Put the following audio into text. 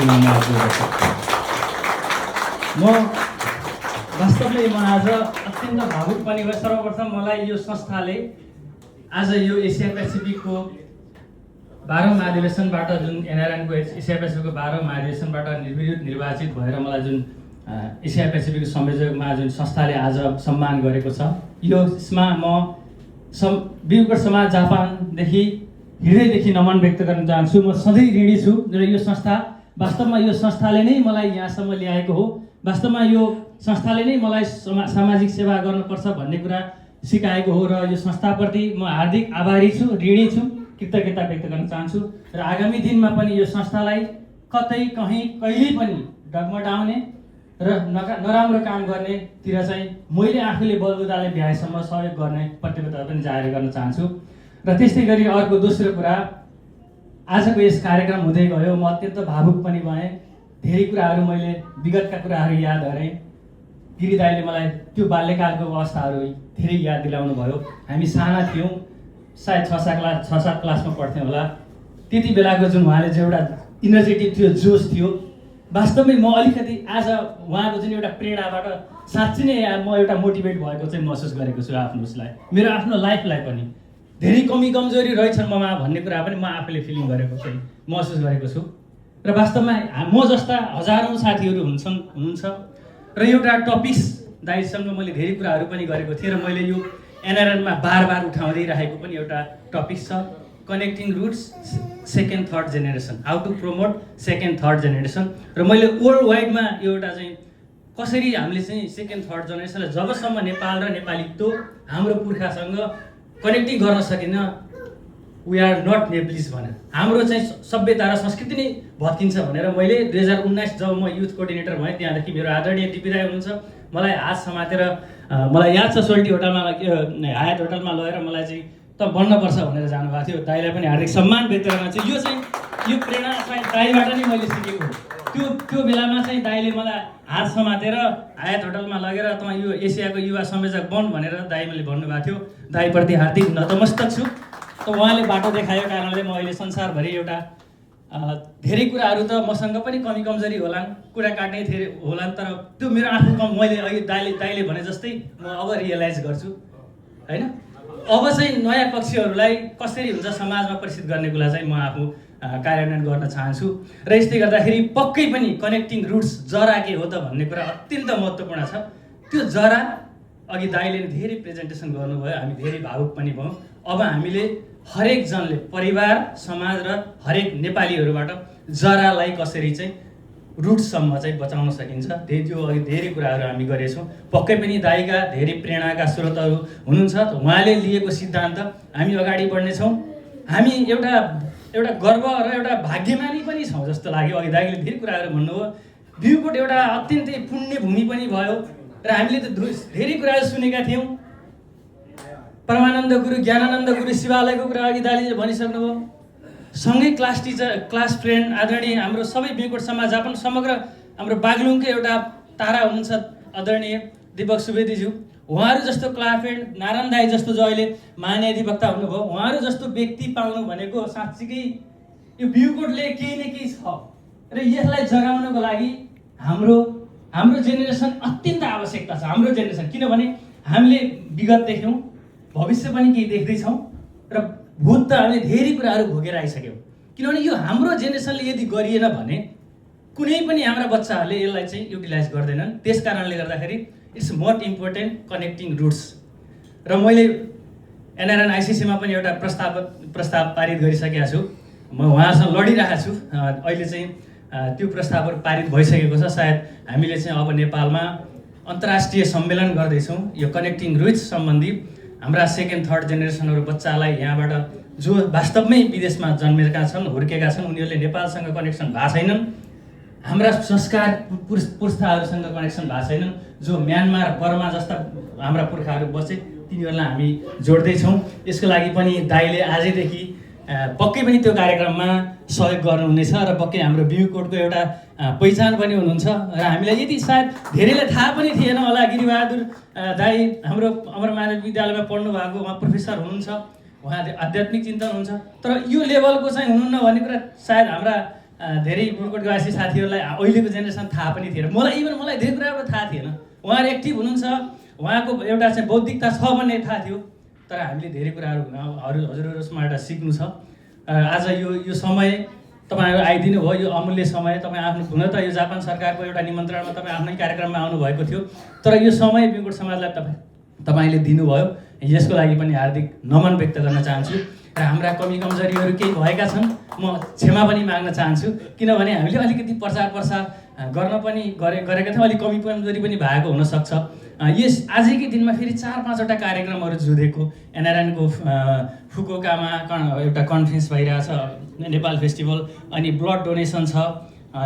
वेदिकमा मौजूद छ। म वास्तवमै आज अत्यन्त भावुक पनि भयो। सर्वप्रथम मलाई यो संस्थाले आज यो एसिया पेसिफिकको 12औं महाधिवेशनबाट जुन एनआरएनको एसिया पेसिफिकको 12औं महाधिवेशनबाट निर्वाचित भएर मलाई जुन एसिया पेसिफिक संयोजकमा जुन संस्थाले आज सम्मान गरेको छ, यसमा म विगत समाज जापानदेखि हृदयदेखि नमन व्यक्त गर्न चाहन्छु। म सधैँ ऋणी छु र यो संस्था वास्तवमा यो संस्थाले नै मलाई यहाँसम्म ल्याएको हो। वास्तवमा यो संस्थाले नै मलाई सामाजिक सेवा गर्नुपर्छ भन्ने कुरा सिकाएको हो र यो संस्थाप्रति म हार्दिक आभारी छु, ऋणी छु, कृतज्ञता व्यक्त गर्न चाहन्छु। र आगामी दिनमा पनि यो संस्थालाई कतै कहीँ कहिले पनि डगमगाउने र नराम्रो काम गर्नेतिर चाहिँ मैले आफूले बलबुताले भ्याएसम्म सहयोग गर्ने प्रतिबद्धता पनि जाहेर गर्न चाहन्छु। र त्यस्तै गरी अर्को दोस्रो कुरा, आजको यस कार्यक्रम हुँदै गयो म अत्यन्त भावुक पनि भएँ। धेरै कुराहरू मैले विगतका कुराहरू याद गरेँ। गिरी दाइले मलाई त्यो बाल्यकालको अवस्थाहरू धेरै याद दिलाउनु भयो। हामी साना थियौँ, सायद 6-7 क्लासमा पढ्थ्यौँ होला। त्यति बेलाको जुन उहाँले चाहिँ एउटा इनर्जेटिक थियो, जोस थियो, वास्तवमै म अलिकति आज उहाँको जुन एउटा प्रेरणाबाट साँच्चै नै म एउटा मोटिभेट भएको चाहिँ महसुस गरेको छु। आफ्नो उसलाई, मेरो आफ्नो लाइफलाई पनि धेरै कमी कमजोरी रहेछन् ममा भन्ने कुरा पनि म आफूले फिलिङ गरेको चाहिँ महसुस गरेको छु। र वास्तवमा म जस्ता हजारौँ साथीहरू हुनुहुन्छ र एउटा टपिक्स दाइसँग मैले धेरै कुराहरू पनि गरेको थिएँ र मैले यो एनआरएनमा बार उठाउँदै राखेको पनि एउटा टपिक्स छ, connecting roots second third generation, how to promote second third generation. र मैले वर्ल्ड वाइडमा एउटा चाहिँ कसरी हामीले चाहिँ सेकेन्ड थर्ड जेनेरेसनलाई जबसम्म नेपाल र नेपालीत्व हाम्रो पुर्खासँग कनेक्टिङ गर्न सकिन्न, वी आर नट नेप्लिस भनेर, हाम्रो चाहिँ सभ्यता र संस्कृति नै भत्किन्छ भनेर मैले 2019 जब म युथ कोअर्डिनेटर भएँ त्यहाँदेखि मेरो आदरणीय डिपी दाइ हुनुहुन्छ, मलाई हात समातेर मलाई याद छ सोल्टी होटलमा हायत होटलमा लगेर मलाई चाहिँ त बन्नुपर्छ भनेर जानुभएको थियो। दाइलाई पनि हार्दिक सम्मान व्यक्त गर्न चाहिँ यो प्रेरणा चाहिँ दाइबाट नै मैले सिकेको हो। त्यो बेलामा चाहिँ दाइले मलाई हात समातेर हायत होटलमा लगेर तँ यो एसियाको युवा संयोजक बन भनेर दाइ मैले भन्नुभएको थियो। दाइप्रति हार्दिक नतमस्तक छु। त उहाँले बाटो देखाएको कारणले म अहिले संसारभरि एउटा धेरै कुराहरू त मसँग पनि कमी कमजोरी होलान्, कुरा काट्ने धेरै होलान्, तर त्यो मेरो आफ्नो मैले अहिले दाइले भने जस्तै म अब रियलाइज गर्छु होइन। अब चाहिँ नयाँ पक्षीहरूलाई कसरी हुन्छ समाजमा प्रसिद्ध गर्ने कुरा चाहिँ म आफू कार्यान्वयन गर्न चाहन्छु। र यस्तै गर्दाखेरि पक्कै पनि कनेक्टिङ रुट्स जरा के हो त भन्ने कुरा अत्यन्त महत्त्वपूर्ण छ। त्यो जरा अघि दाइले धेरै प्रेजेन्टेसन गर्नुभयो, हामी धेरै भावुक पनि भयौँ। अब हामीले हरेक जनले, परिवार, समाज र हरेक नेपालीहरूबाट जरालाई कसरी चाहिँ रुटसम्म चाहिँ बचाउन सकिन्छ, त्यो अघि धेरै कुराहरू हामी गरेछौँ। पक्कै पनि दाइका धेरै प्रेरणाका स्रोतहरू हुनुहुन्छ। उहाँले लिएको सिद्धान्त हामी अगाडि बढ्नेछौँ। हामी एउटा गर्व र एउटा भाग्यमानी पनि छौँ जस्तो लाग्यो। अघि दाइले धेरै कुराहरू भन्नुभयो। बिउकोट एउटा अत्यन्तै पुण्य भूमि पनि भयो र हामीले त धेरै कुराहरू सुनेका थियौँ। परमानन्द गुरु, ज्ञानानन्द गुरु, शिवालयको कुरा अघि दाइले भनिसक्नुभयो। सँगै क्लास टिचर, क्लास फ्रेन्ड आदरणीय हाम्रो सबै बिउकोट समाज जापान समग्र हाम्रो बागलुङकै एउटा तारा हुनुहुन्छ आदरणीय दीपक सुवेदीज्यू। उहाँहरू जस्तो क्लास फ्रेन्ड, नारायण दाई जस्तो जो अहिले महान्याधिवक्ता हुनुभयो, उहाँहरू जस्तो व्यक्ति पाउनु भनेको साँच्चीकै यो बिउकोटले केही न केही छ। र यसलाई जगाउनको लागि हाम्रो जेनेरेसन अत्यन्त आवश्यकता छ। हाम्रो जेनेरेसन, किनभने हामीले विगत देख्यौँ, भविष्य पनि केही देख्दैछौँ र भूत त हामीले धेरै कुराहरू भोगेर आइसक्यौँ। किनभने यो हाम्रो जेनेरेसनले यदि गरिएन भने कुनै पनि हाम्रा बच्चाहरूले यसलाई चाहिँ युटिलाइज गर्दैनन्। त्यस कारणले गर्दाखेरि it's most important connecting roots. र मैले एनआरएन आइसिसीमा पनि एउटा प्रस्ताव पारित गरिसकेको छु। म उहाँसँग लडिरहेको छु। अहिले चाहिँ त्यो प्रस्तावहरू पारित भइसकेको छ। सायद हामीले चाहिँ अब नेपालमा अन्तर्राष्ट्रिय सम्मेलन गर्दैछौँ यो कनेक्टिङ रुट्स सम्बन्धी। हाम्रा सेकेन्ड थर्ड जेनेरेसनहरू बच्चालाई यहाँबाट जो वास्तवमै विदेशमा जन्मेका छन्, हुर्केका छन्, उनीहरूले नेपालसँग कनेक्सन भएको छैनन्, हाम्रा संस्कार पुर्खाहरूसँग कनेक्सन भएको छैनन्, जो म्यानमार, बर्मा जस्ता हाम्रा पुर्खाहरू बसे, तिनीहरूलाई हामी जोड्दैछौँ। यसको लागि पनि दाइले आजैदेखि पक्कै पनि त्यो कार्यक्रममा सहयोग गर्नुहुनेछ र पक्कै हाम्रो बिउकोटको एउटा पहिचान पनि हुनुहुन्छ। र हामीलाई यदि सायद धेरैलाई थाहा पनि थिएन होला, गिरिबहादुर दाई हाम्रो अमरमाधव विद्यालयमा पढ्नु भएको, उहाँ प्रोफेसर हुनुहुन्छ, उहाँ आध्यात्मिक चिन्तन हुन्छ, तर यो लेभलको चाहिँ हुनुहुन्न भन्ने कुरा सायद हाम्रा धेरै बिमकोटवासी साथीहरूलाई अहिलेको जेनेरेसन थाहा पनि थिएन, मलाई धेरै कुराहरू थाहा थिएन। उहाँहरू एक्टिभ हुनुहुन्छ, उहाँको एउटा चाहिँ बौद्धिकता छ भन्ने थाहा थियो, तर हामीले धेरै कुराहरू हजुरहरूबाट सिक्नु छ। आज यो समय तपाईँहरू आइदिनु भयो, यो अमूल्य समय। तपाईँ आफ्नो हुन त यो जापान सरकारको एउटा निमन्त्रणामा तपाईँ आफ्नै कार्यक्रममा आउनुभएको थियो, तर यो समय बिमकोट समाजलाई तपाईँले दिनुभयो, यसको लागि पनि हार्दिक नमन व्यक्त गर्न चाहन्छु। र हाम्रा कमी कमजोरीहरू केही भएका छन्, म क्षमा पनि माग्न चाहन्छु, किनभने हामीले अलिकति प्रचार गर्न पनि गरेका थियौँ, अलिक कमी कमजोरी पनि भएको हुनसक्छ। यस आजकै दिनमा फेरि 4-5वटा कार्यक्रमहरू जुधेको एनआरएनको फुकुओकामा एउटा कन्फरेन्स भइरहेछ, नेपाल फेस्टिभल, अनि ब्लड डोनेसन छ।